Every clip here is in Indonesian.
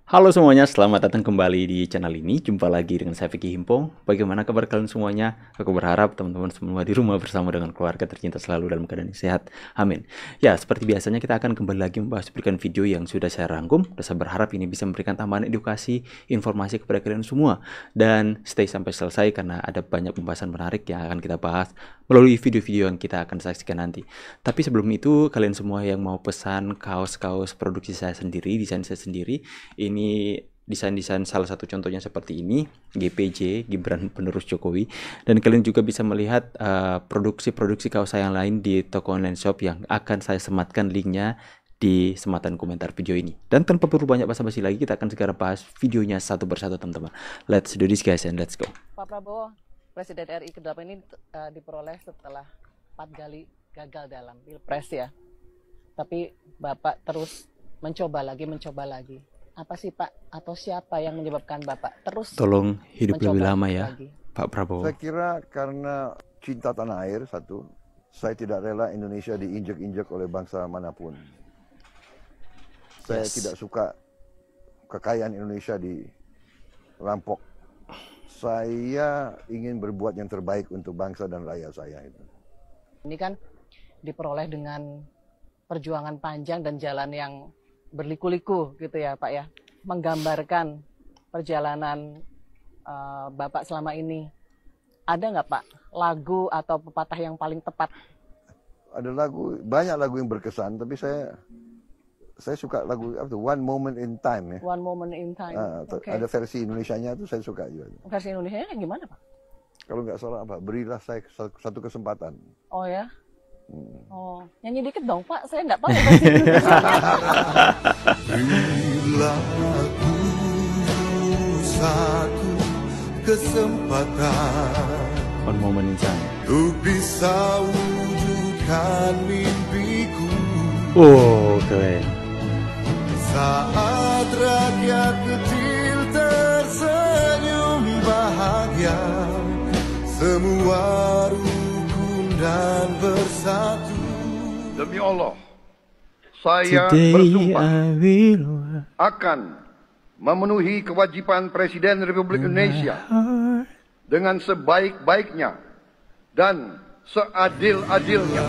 Halo semuanya, selamat datang kembali di channel ini. Jumpa lagi dengan saya Vicky Himpong. Bagaimana kabar kalian semuanya? Aku berharap teman-teman semua di rumah bersama dengan keluarga tercinta selalu dalam keadaan yang sehat. Amin. Ya, seperti biasanya kita akan kembali lagi membahas video yang sudah saya rangkum. Dan saya berharap ini bisa memberikan tambahan edukasi, informasi kepada kalian semua. Dan stay sampai selesai karena ada banyak pembahasan menarik yang akan kita bahas melalui video-video yang kita akan saksikan nanti. Tapi sebelum itu, kalian semua yang mau pesan kaos-kaos produksi saya sendiri, desain saya sendiri, ini desain-desain salah satu contohnya seperti ini, GPJ, Gibran Penerus Jokowi. Dan kalian juga bisa melihat produksi-produksi kaos saya yang lain di toko online shop yang akan saya sematkan linknya di sematan komentar video ini. Dan tanpa perlu banyak basa-basi lagi, kita akan segera bahas videonya satu persatu teman-teman. Let's do this guys and let's go. Pak Prabowo, Presiden RI ke-8 ini diperoleh setelah 4 kali gagal dalam Pilpres ya. Tapi Bapak terus mencoba lagi. Apa sih Pak, atau siapa yang menyebabkan Bapak terus tolong hidup lebih lama ya lagi, Pak Prabowo? Saya kira karena cinta tanah air satu, saya tidak rela Indonesia diinjak-injak oleh bangsa manapun. Saya tidak suka kekayaan Indonesia dirampok. Saya ingin berbuat yang terbaik untuk bangsa dan rakyat saya itu. Ini kan diperoleh dengan perjuangan panjang dan jalan yang berliku-liku gitu ya Pak ya, menggambarkan perjalanan Bapak selama ini. Ada nggak Pak lagu atau pepatah yang paling tepat? Ada lagu, banyak lagu yang berkesan, tapi saya suka lagu One Moment in Time ya. One Moment in Time. Okay. Ada versi Indonesianya itu saya suka juga. Versi Indonesianya gimana Pak? Kalau nggak salah apa, berilah saya satu kesempatan. Oh ya. Oh, nyanyi dikit dong Pak, saya nggak tahu bahasa Indonesia. Berilah aku satu kesempatan, One moment in time, untuk bisa wujudkan mimpiku. Oh, keren. Saat rakyat kecil tersenyum bahagia, semua dan bersatu. Demi Allah, saya bersumpah akan memenuhi kewajiban Presiden Republik Indonesia dengan sebaik-baiknya dan seadil-adilnya.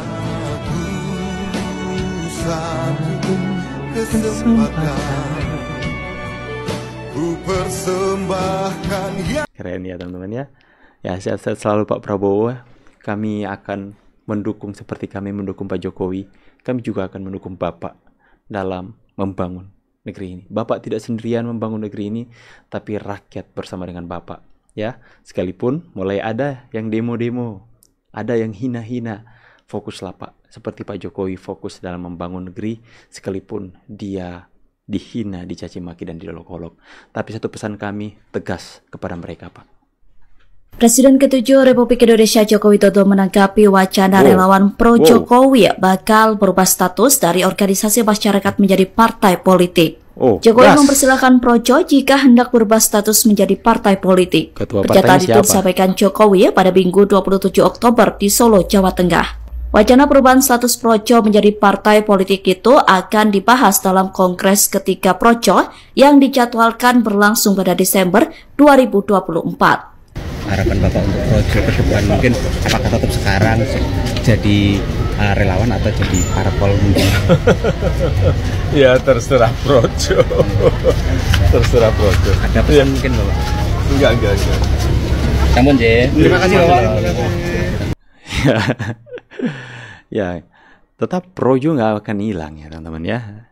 Keren ya teman-teman ya. Ya, sehat-sehat selalu Pak Prabowo. Kami akan mendukung seperti kami mendukung Pak Jokowi. Kami juga akan mendukung Bapak dalam membangun negeri ini. Bapak tidak sendirian membangun negeri ini, tapi rakyat bersama dengan Bapak. Ya, sekalipun mulai ada yang demo-demo, ada yang hina-hina, fokuslah Pak. Seperti Pak Jokowi fokus dalam membangun negeri, sekalipun dia dihina, dicaci maki dan diolok-olok. Tapi satu pesan kami tegas kepada mereka Pak. Presiden ke-7 Republik Indonesia Joko Widodo menanggapi wacana relawan pro-Jokowi bakal berubah status dari organisasi masyarakat menjadi partai politik. Jokowi mempersilahkan Projo jika hendak berubah status menjadi partai politik. Pernyataan itu disampaikan Jokowi pada Minggu 27 Oktober di Solo, Jawa Tengah. Wacana perubahan status Projo menjadi partai politik itu akan dibahas dalam Kongres ketiga Projo yang dijadwalkan berlangsung pada Desember 2024. Harapan Bapak untuk Projo ke depan mungkin apakah tetap sekarang jadi relawan atau jadi parpol mungkin? Ya terserah Projo. Terserah Projo. Ada pesan mungkin Bapak? Enggak. Namun terima kasih Bapak. Ya, tetap Projo nggak akan hilang ya teman-teman ya.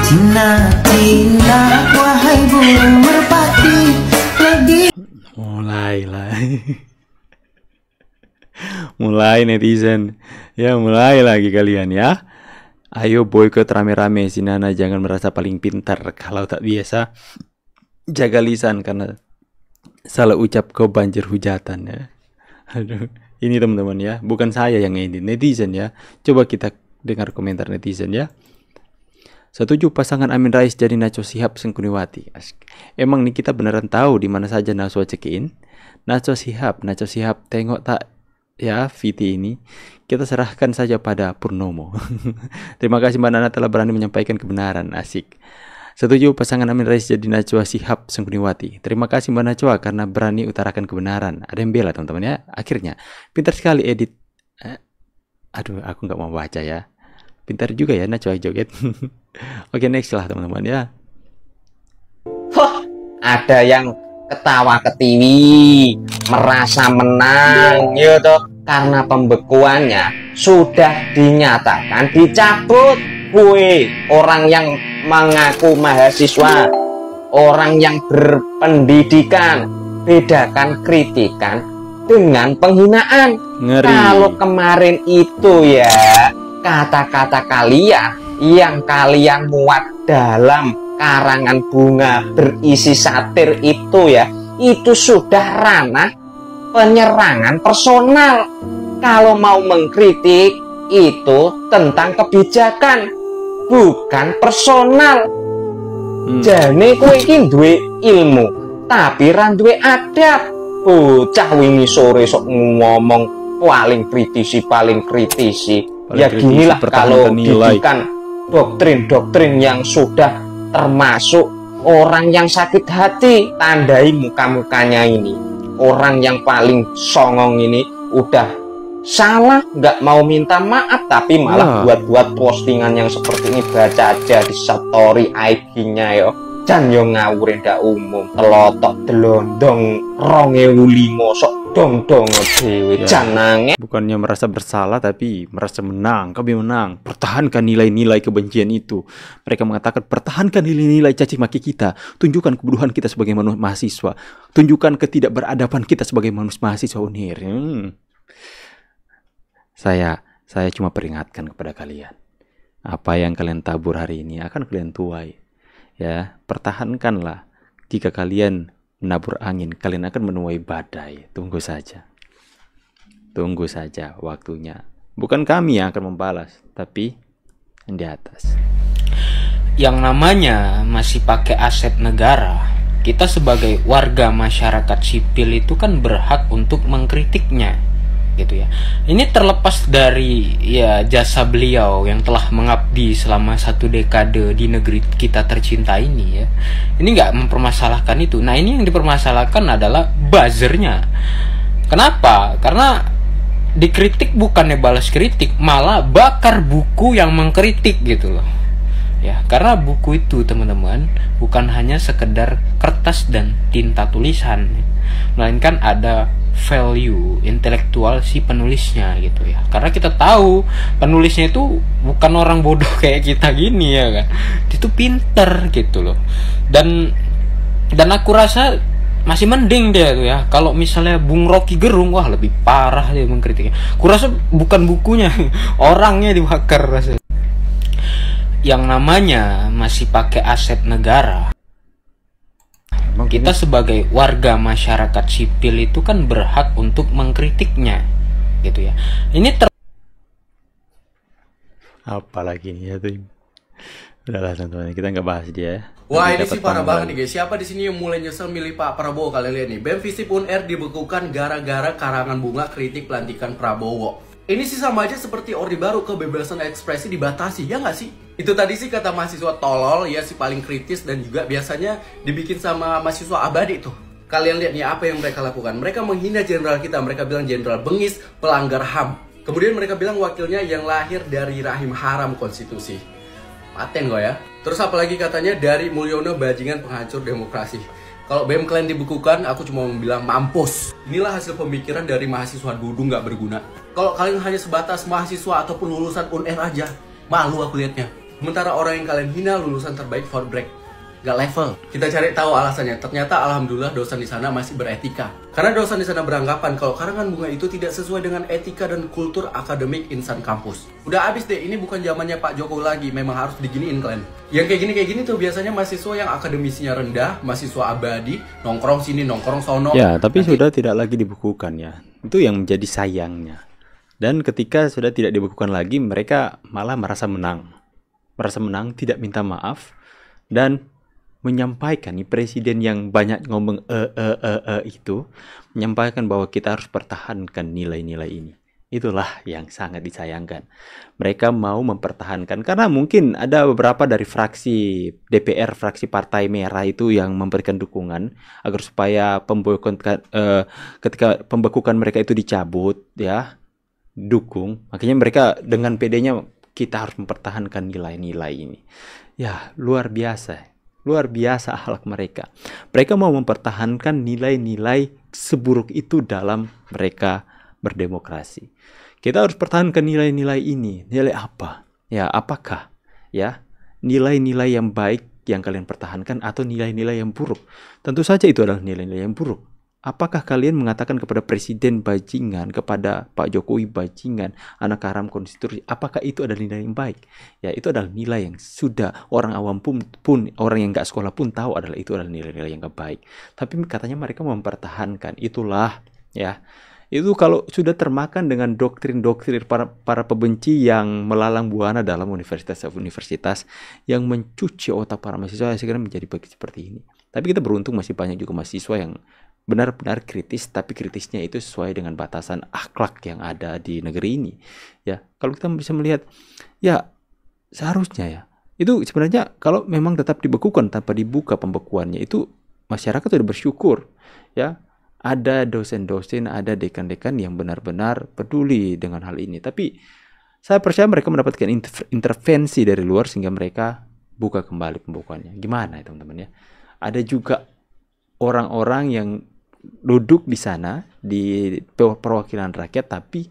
Tina, wahai burung merpati, lagi. Mulai netizen. Ya, mulai lagi kalian ya. Ayo boykot rame-rame, si Nana jangan merasa paling pintar. Kalau tak biasa, jaga lisan karena salah ucap kau banjir hujatan ya. Aduh, ini teman-teman ya, bukan saya yang ini, netizen ya. Coba kita dengar komentar netizen ya. Setuju pasangan Amin Rais jadi Najwa Shihab Sengkuniwati. Emang nih kita beneran tahu di mana saja Najwa cekin? Najwa Shihab tengok tak ya VT ini kita serahkan saja pada Purnomo. Terima kasih Mbak Nana telah berani menyampaikan kebenaran. Asik. Setuju pasangan Amin Rais jadi Najwa Shihab Sungkuniwati. Terima kasih Mbak Najwa karena berani utarakan kebenaran. Ada yang bela teman-teman ya. Akhirnya pintar sekali edit. Aduh, aku nggak mau baca ya. Pintar juga ya Najwa joget. Oke, next lah teman-teman ya. Ada yang ketawa ketiwi, merasa menang, gitu, karena pembekuannya sudah dinyatakan dicabut. Woi, orang yang mengaku mahasiswa, orang yang berpendidikan, bedakan kritikan dengan penghinaan. Ngeri. Kalau kemarin itu ya, kata-kata kalian yang kalian muat dalam karangan bunga berisi satir itu ya, itu sudah ranah penyerangan personal. Kalau mau mengkritik itu tentang kebijakan, bukan personal. Jane kowe iki duwe ilmu tapi ra duwe adab. Bocah wingi sore sok ngomong paling kritisi. Ya ginilah kalau didikan doktrin-doktrin yang sudah termasuk orang yang sakit hati. Tandai muka-mukanya ini. Orang yang paling songong ini udah salah, nggak mau minta maaf, tapi malah buat-buat postingan yang seperti ini. Baca aja di story IG-nya yo. Jan yo ngawur ndak umum, telotok delondong 2005 sok dong dewe jan nangis. Bukannya merasa bersalah tapi merasa menang. Kami menang. Pertahankan nilai-nilai kebencian itu. Mereka mengatakan pertahankan nilai-nilai caci maki kita. Tunjukkan kebodohan kita sebagai manusia mahasiswa. Tunjukkan ketidakberadaban kita sebagai manusia mahasiswa Unhir. Saya cuma peringatkan kepada kalian. Apa yang kalian tabur hari ini akan kalian tuai. Ya, pertahankanlah. Jika kalian menabur angin, kalian akan menuai badai. Tunggu saja. Tunggu saja waktunya. Bukan kami yang akan membalas, tapi yang di atas. Yang namanya masih pakai aset negara, kita sebagai warga masyarakat sipil itu kan berhak untuk mengkritiknya, gitu ya. Ini terlepas dari ya jasa beliau yang telah mengabdi selama 1 dekade di negeri kita tercinta ini ya. Ini nggak mempermasalahkan itu. Nah, ini yang dipermasalahkan adalah buzzernya. Kenapa? Karena dikritik bukannya balas kritik, malah bakar buku yang mengkritik gitu loh. Ya, karena buku itu teman-teman bukan hanya sekedar kertas dan tinta tulisan, melainkan ada value intelektual si penulisnya gitu ya. Karena kita tahu penulisnya itu bukan orang bodoh kayak kita gini ya kan. Itu pinter gitu loh. Dan aku rasa masih mending dia tuh ya. Kalau misalnya Bung Rocky Gerung, wah lebih parah dia mengkritiknya. Kurasa bukan bukunya, orangnya dibakar rasanya. Yang namanya masih pakai aset negara, kita sebagai warga masyarakat sipil itu kan berhak untuk mengkritiknya, gitu ya. Ini apalagi nih ya tuh. Udahlah teman-teman, kita nggak bahas dia. Wah, ini sih parah banget nih guys. Siapa di sini yang mulai nyesel milih Pak Prabowo? Kalian lihat nih, BEM Visip UNR dibekukan gara-gara karangan bunga kritik pelantikan Prabowo. Ini sih sama aja seperti Orde Baru, kebebasan ekspresi dibatasi, ya nggak sih? Itu tadi sih kata mahasiswa tolol, ya si paling kritis dan juga biasanya dibikin sama mahasiswa abadi tuh. Kalian lihat nih apa yang mereka lakukan. Mereka menghina jenderal kita, mereka bilang jenderal bengis, pelanggar HAM. Kemudian mereka bilang wakilnya yang lahir dari rahim haram konstitusi. Paten kok ya. Terus apalagi katanya dari Mulyono bajingan penghancur demokrasi. Kalau BEM kalian dibekukan, aku cuma mau bilang mampus. Inilah hasil pemikiran dari mahasiswa dudung nggak berguna. Kalau kalian hanya sebatas mahasiswa ataupun lulusan UNR aja, malu aku liatnya. Sementara orang yang kalian hina lulusan terbaik for break, gak level. Kita cari tahu alasannya. Ternyata alhamdulillah dosen di sana masih beretika. Karena dosen di sana beranggapan kalau karangan bunga itu tidak sesuai dengan etika dan kultur akademik insan kampus. Udah abis deh, ini bukan zamannya Pak Jokowi lagi. Memang harus diginiin kalian. Yang kayak gini tuh biasanya mahasiswa yang akademisinya rendah, mahasiswa abadi, nongkrong sini, nongkrong sono. Ya, tapi sudah tidak lagi dibekukan ya. Itu yang menjadi sayangnya. Dan ketika sudah tidak dibekukan lagi, mereka malah merasa menang. Merasa menang, tidak minta maaf, dan menyampaikan, nih presiden yang banyak ngomong itu, menyampaikan bahwa kita harus pertahankan nilai-nilai ini. Itulah yang sangat disayangkan. Mereka mau mempertahankan, karena mungkin ada beberapa dari fraksi DPR, fraksi Partai Merah itu yang memberikan dukungan agar supaya ketika pembekuan mereka itu dicabut, ya, dukung. Makanya mereka dengan PD-nya, kita harus mempertahankan nilai-nilai ini. Ya, luar biasa akhlak mereka. Mereka mau mempertahankan nilai-nilai seburuk itu dalam mereka berdemokrasi. Kita harus pertahankan nilai-nilai ini. Nilai apa? Ya, apakah ya nilai-nilai yang baik yang kalian pertahankan atau nilai-nilai yang buruk? Tentu saja itu adalah nilai-nilai yang buruk. Apakah kalian mengatakan kepada presiden bajingan, kepada Pak Jokowi bajingan, anak haram konstitusi, apakah itu adalah nilai yang baik? Ya, itu adalah nilai yang sudah orang awam pun orang yang nggak sekolah pun tahu itu adalah nilai-nilai yang nggak baik. Tapi katanya mereka mempertahankan. Itulah, ya. Itu kalau sudah termakan dengan doktrin-doktrin para pembenci yang melalang buana dalam universitas yang mencuci otak para mahasiswa, saya kira menjadi seperti ini. Tapi kita beruntung masih banyak juga mahasiswa yang benar-benar kritis, tapi kritisnya itu sesuai dengan batasan akhlak yang ada di negeri ini. Ya, kalau kita bisa melihat, ya seharusnya ya, itu sebenarnya kalau memang tetap dibekukan tanpa dibuka pembekuannya, itu masyarakat sudah bersyukur. Ya, ada dosen-dosen, ada dekan-dekan yang benar-benar peduli dengan hal ini. Tapi saya percaya mereka mendapatkan intervensi dari luar sehingga mereka buka kembali pembekuannya. Gimana ya teman-teman ya? Ada juga orang-orang yang duduk di sana di perwakilan rakyat tapi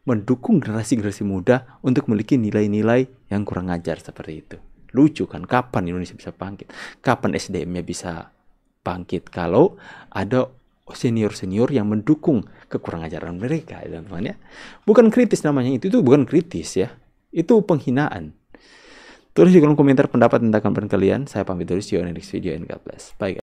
mendukung generasi-generasi muda untuk memiliki nilai-nilai yang kurang ajar seperti itu. Lucu kan? Kapan Indonesia bisa bangkit? Kapan SDM-nya bisa bangkit kalau ada senior-senior yang mendukung kekurang ajaran mereka, ya teman-teman ya? Bukan kritis namanya itu bukan kritis ya. Itu penghinaan. Tulis di kolom komentar pendapat tentang kalian. Saya pamit dulu, see you on the next video and God bless. Bye guys.